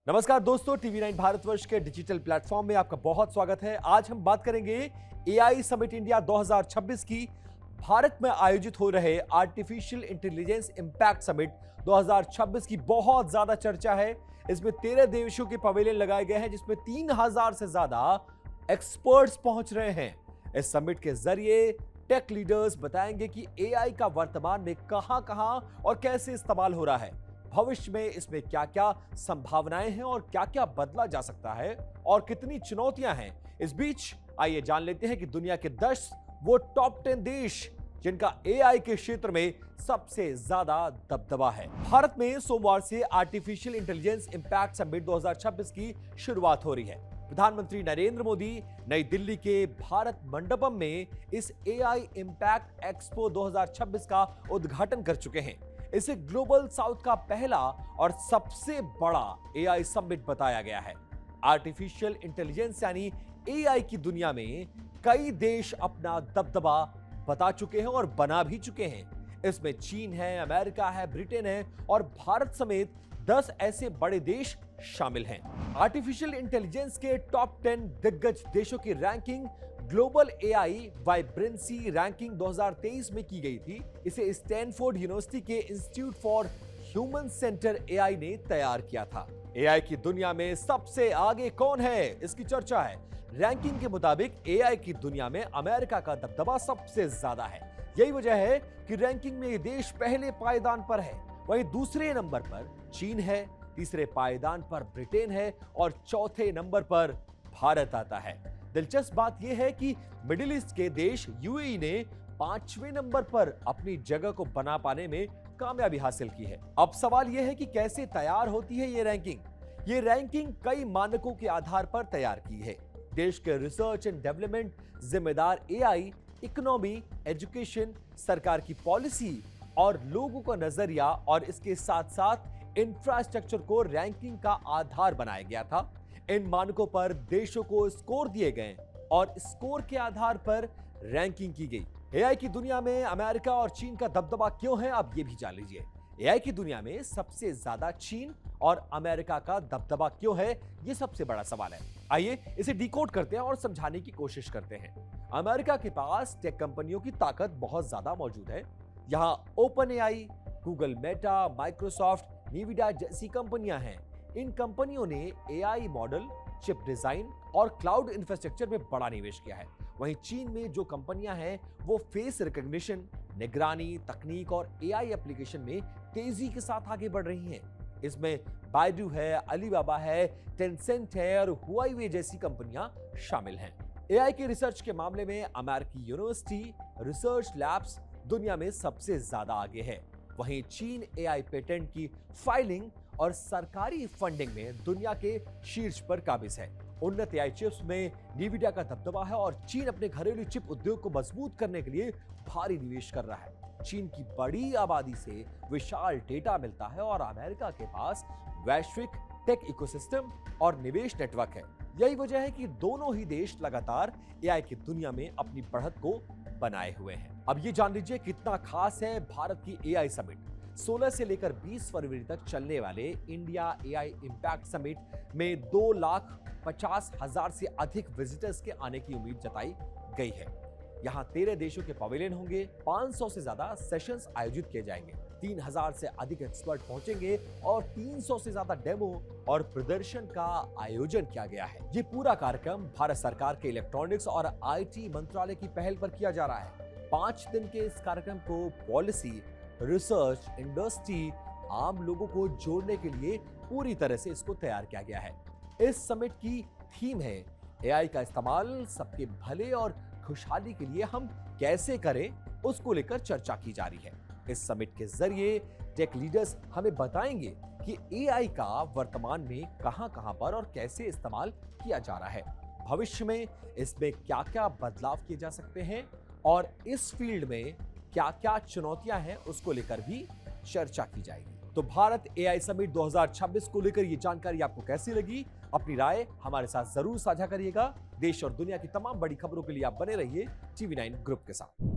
नमस्कार दोस्तों, टीवी 9 भारतवर्ष के डिजिटल प्लेटफॉर्म में आपका बहुत स्वागत है। आज हम बात करेंगे एआई समिट इंडिया 2026 की। भारत में आयोजित हो रहे आर्टिफिशियल इंटेलिजेंस इंपैक्ट समिट 2026 की बहुत ज्यादा चर्चा है। इसमें 13 देशों के पवेलियन लगाए गए हैं, जिसमें 3000 से ज्यादा एक्सपर्ट्स पहुंच रहे हैं। इस समिट के जरिए टेक लीडर्स बताएंगे कि एआई का वर्तमान में कहां-कहां और कैसे इस्तेमाल हो रहा है, भविष्य में इसमें क्या-क्या संभावनाएं हैं और क्या-क्या बदला जा सकता है और कितनी चुनौतियां हैं। इस बीच आइए जान लेते हैं कि दुनिया के 10 वो टॉप 10 देश जिनका एआई के क्षेत्र में सबसे ज्यादा दबदबा है। भारत में सोमवार से आर्टिफिशियल इंटेलिजेंस इंपैक्ट समिट 2026 की शुरुआत हो रही है। प्रधानमंत्री नरेंद्र मोदी नई दिल्ली के भारत मंडपम में इस एआई इंपैक्ट एक्सपो 2026 का उद्घाटन कर चुके हैं। इसे ग्लोबल साउथ का पहला और सबसे बड़ा एआई समिट बताया गया है। आर्टिफिशियल इंटेलिजेंस यानी एआई की दुनिया में कई देश अपना दबदबा बता चुके हैं और बना भी चुके हैं। इसमें चीन है, अमेरिका है, ब्रिटेन है और भारत समेत 10 ऐसे बड़े देश शामिल हैं। आर्टिफिशियल इंटेलिजेंस के टॉप 10 दिग्गज देशों की ranking global AI vibrancy ranking 2023 में की गई थी। इसे स्टैनफोर्ड यूनिवर्सिटी के institute for human centre AI ने तैयार किया था। एआई की दुनिया में सबसे आगे कौन है, इसकी चर्चा है। रैंकिंग के मुताबिक एआई की दुनिया में अमेरिका का दबदबा सबसे ज्यादा है। यही वजह है कि रैंकिंग में ये देश पहले पायदान पर है। वहीं दूसरे नंबर पर चीन है, तीसरे पायदान पर ब्रिटेन है और चौथे नंबर पर भारत आता है। दिलचस्प बात यह है कि मिडिल ईस्ट के देश यूएई ने 5वें नंबर पर अपनी जगह को बना पाने में कामयाबी हासिल की है। अब सवाल यह है कि कैसे तैयार होती है ये रैंकिंग। ये रैंकिंग कई मानकों के आधार पर तैयार की है। देश के रिसर्च एंड डेवलपमेंट, जिम्मेदार एआई, इकोनॉमी, एजुकेशन, सरकार की पॉलिसी और लोगों का नजरिया और इसके साथ साथ इंफ्रास्ट्रक्चर को रैंकिंग का आधार बनाया गया था। इन मानकों पर देशों को स्कोर दिए गए और स्कोर के आधार पर रैंकिंग की गई। एआई की दुनिया में अमेरिका और चीन का दबदबा क्यों है, आप ये भी जान लीजिए। एआई की दुनिया में सबसे ज्यादा चीन और अमेरिका का दबदबा क्यों है, ये सबसे बड़ा सवाल है। आइए इसे डिकोड करते हैं और समझाने की कोशिश करते हैं। अमेरिका के पास टेक कंपनियों की ताकत बहुत ज्यादा मौजूद है। यहां open AI, Google, Meta, Microsoft, Nvidia जैसी कंपनियां हैं। इन कंपनियों ने एआई मॉडल, चिप डिजाइन और क्लाउड इंफ्रास्ट्रक्चर में बड़ा निवेश किया है। वहीं चीन में जो कंपनियां हैं वो फेस रिकॉग्निशन, निगरानी, तकनीक और एआई एप्लीकेशन में तेजी के साथ आगे बढ़ रही हैं। इसमें बायडू है, अलीबाबा है, टेंसेंट है और हुआईवे जैसी कंपनियां शामिल हैं। एआई के रिसर्च के मामले में अमेरिकी यूनिवर्सिटी रिसर्च लैब्स दुनिया में सबसे ज्यादा आगे है। वहीं चीन एआई पेटेंट की फाइलिंग और सरकारी फंडिंग में दुनिया के शीर्ष पर काबिज है। उन्नत एआई चिप्स में नीविडा का दबदबा है और चीन अपने घरेलू चिप उद्योग को मजबूत करने के लिए भारी निवेश कर रहा है। चीन की बड़ी आबादी से विशाल डेटा मिलता है और अमेरिका के पास वैश्विक टेक इकोसिस्टम और निवेश नेटवर्क है। यही वजह है कि दोनों ही देश लगातार एआई की दुनिया में अपनी बढ़त को बनाए हुए हैं। अब ये जान लीजिए कितना खास है भारत की एआई समिट। 16 से लेकर 20 फरवरी तक चलने वाले इंडिया एआई इंपैक्ट समिट में 2,50,000 से अधिक विजिटर्स के आने की उम्मीद जताई गई है। यहां 13 देशों के पवेलियन होंगे, 500 से ज्यादा सेशंस आयोजित किए जाएंगे, 3000 से अधिक एक्सपर्ट पहुंचेंगे और 300 से ज्यादा डेमो और प्रदर्शन का आयोजन किया गया है। ये पूरा कार्यक्रम भारत सरकार के इलेक्ट्रॉनिक्स और आईटी मंत्रालय की पहल पर किया जा रहा है। 5 दिन के इस कार्यक्रम को पॉलिसी, रिसर्च, इंडस्ट्री, आम लोगों को जोड़ने के लिए पूरी तरह से इसको तैयार किया गया है। इस समिट की थीम है एआई का इस्तेमाल सबके भले और खुशहाली के लिए हम कैसे करें, उसको लेकर चर्चा की जा रही है। इस समिट के जरिए टेक लीडर्स हमें बताएंगे कि एआई का वर्तमान में कहां-कहां पर और कैसे इस्तेमाल किया जा रहा है, भविष्य में इसमें क्या-क्या बदलाव किए जा सकते हैं और इस फील्ड में क्या-क्या चुनौतियां हैं, उसको लेकर भी चर्चा की जाएगी। तो भारत एआई समिट 2026 को लेकर ये जानकारी आपको कैसी लगी? अपनी राय हमारे साथ जरूर साझा करिएगा। देश और दुनिया की तमाम बड़ी खबरों के लिए आप बने रहिए टीवी 9 ग्रुप के साथ।